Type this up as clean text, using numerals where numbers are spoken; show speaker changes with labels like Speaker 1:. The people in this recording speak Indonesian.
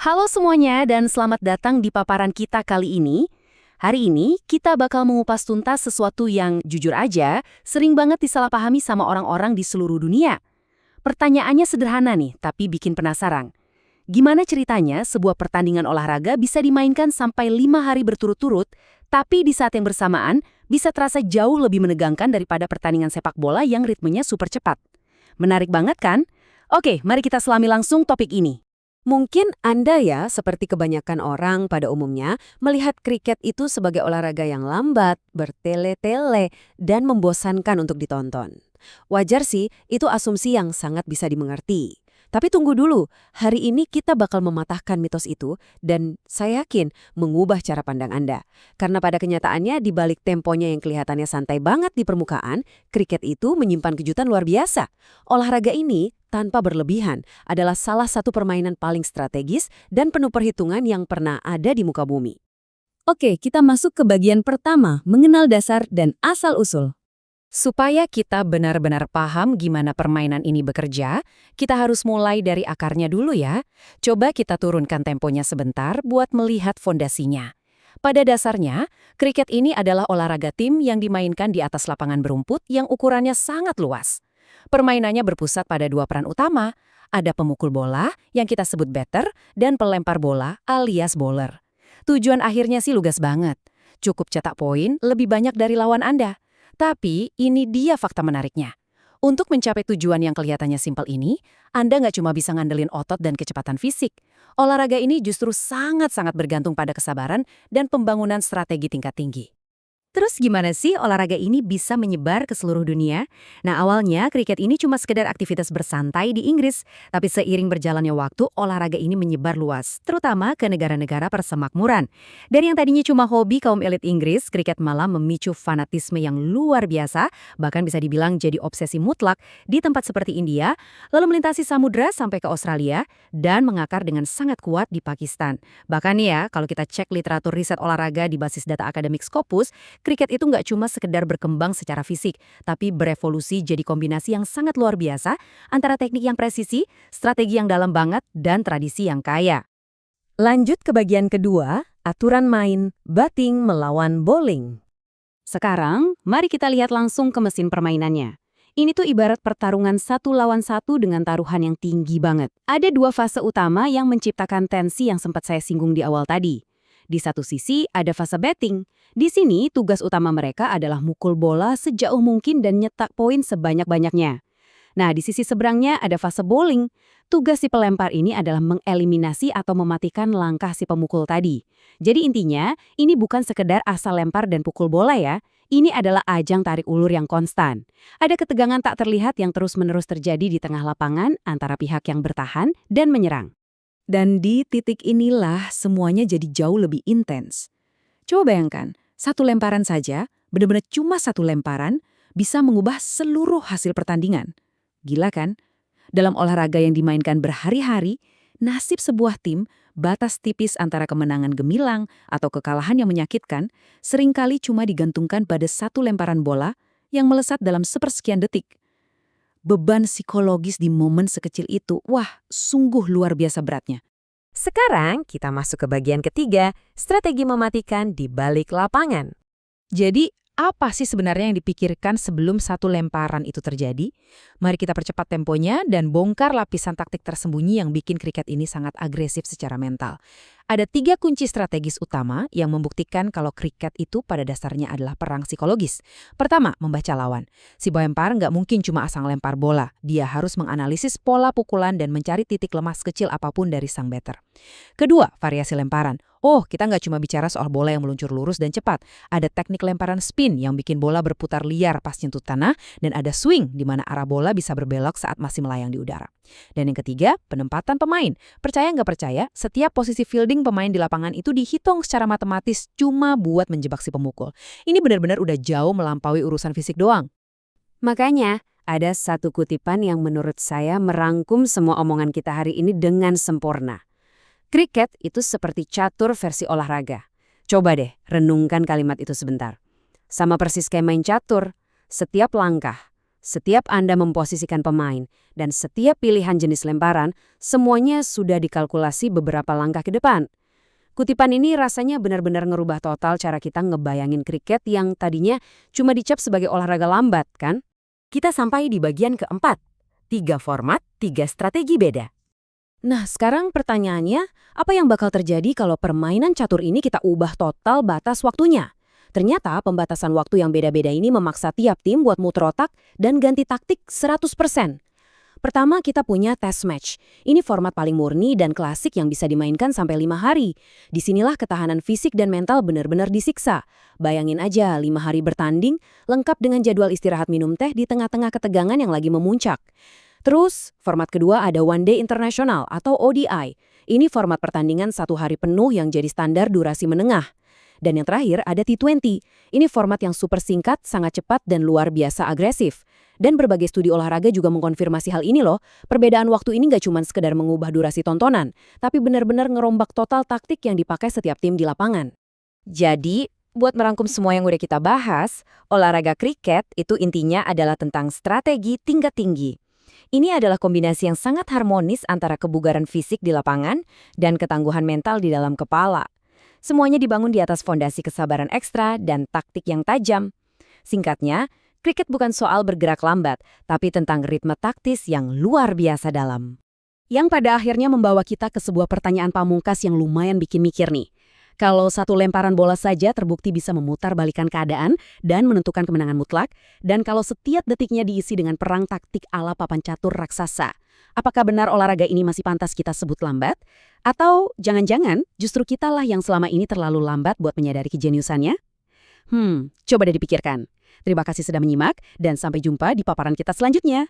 Speaker 1: Halo semuanya dan selamat datang di paparan kita kali ini. Hari ini kita bakal mengupas tuntas sesuatu yang jujur aja sering banget disalahpahami sama orang-orang di seluruh dunia. Pertanyaannya sederhana nih, tapi bikin penasaran. Gimana ceritanya sebuah pertandingan olahraga bisa dimainkan sampai 5 hari berturut-turut, tapi di saat yang bersamaan bisa terasa jauh lebih menegangkan daripada pertandingan sepak bola yang ritmenya super cepat. Menarik banget kan? Oke, mari kita selami langsung topik ini.
Speaker 2: Mungkin Anda ya, seperti kebanyakan orang pada umumnya, melihat kriket itu sebagai olahraga yang lambat, bertele-tele, dan membosankan untuk ditonton. Wajar sih, itu asumsi yang sangat bisa dimengerti. Tapi tunggu dulu, hari ini kita bakal mematahkan mitos itu dan saya yakin mengubah cara pandang Anda. Karena pada kenyataannya di balik temponya yang kelihatannya santai banget di permukaan, kriket itu menyimpan kejutan luar biasa. Olahraga ini tanpa berlebihan adalah salah satu permainan paling strategis dan penuh perhitungan yang pernah ada di muka bumi.
Speaker 3: Oke, kita masuk ke bagian pertama, mengenal dasar dan asal-usul.
Speaker 1: Supaya kita benar-benar paham gimana permainan ini bekerja, kita harus mulai dari akarnya dulu ya. Coba kita turunkan temponya sebentar buat melihat fondasinya. Pada dasarnya, kriket ini adalah olahraga tim yang dimainkan di atas lapangan berumput yang ukurannya sangat luas. Permainannya berpusat pada dua peran utama, ada pemukul bola yang kita sebut batter dan pelempar bola alias bowler. Tujuan akhirnya sih lugas banget. Cukup cetak poin lebih banyak dari lawan Anda. Tapi ini dia fakta menariknya. Untuk mencapai tujuan yang kelihatannya simpel ini, Anda nggak cuma bisa ngandelin otot dan kecepatan fisik. Olahraga ini justru sangat-sangat bergantung pada kesabaran dan pembangunan strategi tingkat tinggi.
Speaker 3: Terus gimana sih olahraga ini bisa menyebar ke seluruh dunia? Nah, awalnya kriket ini cuma sekedar aktivitas bersantai di Inggris, tapi seiring berjalannya waktu, olahraga ini menyebar luas, terutama ke negara-negara persemakmuran. Dari yang tadinya cuma hobi kaum elit Inggris, kriket malah memicu fanatisme yang luar biasa, bahkan bisa dibilang jadi obsesi mutlak di tempat seperti India, lalu melintasi samudra sampai ke Australia, dan mengakar dengan sangat kuat di Pakistan. Bahkan ya, kalau kita cek literatur riset olahraga di basis data akademik Scopus, kriket itu nggak cuma sekedar berkembang secara fisik, tapi berevolusi jadi kombinasi yang sangat luar biasa antara teknik yang presisi, strategi yang dalam banget, dan tradisi yang kaya.
Speaker 2: Lanjut ke bagian kedua, aturan main, batting melawan bowling.
Speaker 3: Sekarang, mari kita lihat langsung ke mesin permainannya. Ini tuh ibarat pertarungan satu lawan satu dengan taruhan yang tinggi banget. Ada dua fase utama yang menciptakan tensi yang sempat saya singgung di awal tadi. Di satu sisi ada fase batting. Di sini tugas utama mereka adalah mukul bola sejauh mungkin dan nyetak poin sebanyak-banyaknya. Nah, di sisi seberangnya ada fase bowling. Tugas si pelempar ini adalah mengeliminasi atau mematikan langkah si pemukul tadi. Jadi intinya, ini bukan sekedar asal lempar dan pukul bola ya. Ini adalah ajang tarik ulur yang konstan. Ada ketegangan tak terlihat yang terus-menerus terjadi di tengah lapangan antara pihak yang bertahan dan menyerang.
Speaker 1: Dan di titik inilah semuanya jadi jauh lebih intens. Coba bayangkan, satu lemparan saja, benar-benar cuma satu lemparan, bisa mengubah seluruh hasil pertandingan. Gila kan? Dalam olahraga yang dimainkan berhari-hari, nasib sebuah tim, batas tipis antara kemenangan gemilang atau kekalahan yang menyakitkan, seringkali cuma digantungkan pada satu lemparan bola yang melesat dalam sepersekian detik. Beban psikologis di momen sekecil itu, wah, sungguh luar biasa beratnya.
Speaker 2: Sekarang kita masuk ke bagian ketiga, strategi mematikan di balik lapangan.
Speaker 1: Jadi, apa sih sebenarnya yang dipikirkan sebelum satu lemparan itu terjadi? Mari kita percepat temponya dan bongkar lapisan taktik tersembunyi yang bikin kriket ini sangat agresif secara mental. Ada 3 kunci strategis utama yang membuktikan kalau kriket itu pada dasarnya adalah perang psikologis. Pertama, membaca lawan. Si pelempar nggak mungkin cuma asal lempar bola. Dia harus menganalisis pola pukulan dan mencari titik lemah sekecil apapun dari sang batter. Kedua, variasi lemparan. Oh, kita nggak cuma bicara soal bola yang meluncur lurus dan cepat. Ada teknik lemparan spin yang bikin bola berputar liar pas nyentuh tanah, dan ada swing di mana arah bola bisa berbelok saat masih melayang di udara. Dan yang ketiga, penempatan pemain. Percaya nggak percaya, setiap posisi fielding pemain di lapangan itu dihitung secara matematis cuma buat menjebak si pemukul. Ini benar-benar udah jauh melampaui urusan fisik doang.
Speaker 2: Makanya, ada satu kutipan yang menurut saya merangkum semua omongan kita hari ini dengan sempurna. Kriket itu seperti catur versi olahraga. Coba deh, renungkan kalimat itu sebentar. Sama persis kayak main catur, setiap langkah, Setiap Anda memposisikan pemain, dan setiap pilihan jenis lemparan, semuanya sudah dikalkulasi beberapa langkah ke depan. Kutipan ini rasanya benar-benar ngerubah total cara kita ngebayangin kriket yang tadinya cuma dicap sebagai olahraga lambat, kan?
Speaker 3: Kita sampai di bagian keempat. 3 format, 3 strategi beda.
Speaker 2: Nah, sekarang pertanyaannya, apa yang bakal terjadi kalau permainan catur ini kita ubah total batas waktunya? Ternyata pembatasan waktu yang beda-beda ini memaksa tiap tim buat muter otak dan ganti taktik 100%. Pertama, kita punya test match. Ini format paling murni dan klasik yang bisa dimainkan sampai 5 hari. Disinilah ketahanan fisik dan mental benar-benar disiksa. Bayangin aja 5 hari bertanding, lengkap dengan jadwal istirahat minum teh di tengah-tengah ketegangan yang lagi memuncak. Terus, format kedua ada One Day International atau ODI. Ini format pertandingan 1 hari penuh yang jadi standar durasi menengah. Dan yang terakhir ada T20. Ini format yang super singkat, sangat cepat, dan luar biasa agresif. Dan berbagai studi olahraga juga mengkonfirmasi hal ini loh. Perbedaan waktu ini nggak cuma sekedar mengubah durasi tontonan, tapi benar-benar ngerombak total taktik yang dipakai setiap tim di lapangan.
Speaker 1: Jadi, buat merangkum semua yang udah kita bahas, olahraga kriket itu intinya adalah tentang strategi tingkat tinggi. Ini adalah kombinasi yang sangat harmonis antara kebugaran fisik di lapangan dan ketangguhan mental di dalam kepala. Semuanya dibangun di atas fondasi kesabaran ekstra dan taktik yang tajam. Singkatnya, kriket bukan soal bergerak lambat, tapi tentang ritme taktis yang luar biasa dalam.
Speaker 2: Yang pada akhirnya membawa kita ke sebuah pertanyaan pamungkas yang lumayan bikin mikir nih. Kalau satu lemparan bola saja terbukti bisa memutarbalikkan keadaan dan menentukan kemenangan mutlak, dan kalau setiap detiknya diisi dengan perang taktik ala papan catur raksasa, apakah benar olahraga ini masih pantas kita sebut lambat? Atau jangan-jangan justru kitalah yang selama ini terlalu lambat buat menyadari kejeniusannya? Coba deh dipikirkan. Terima kasih sudah menyimak, dan sampai jumpa di paparan kita selanjutnya.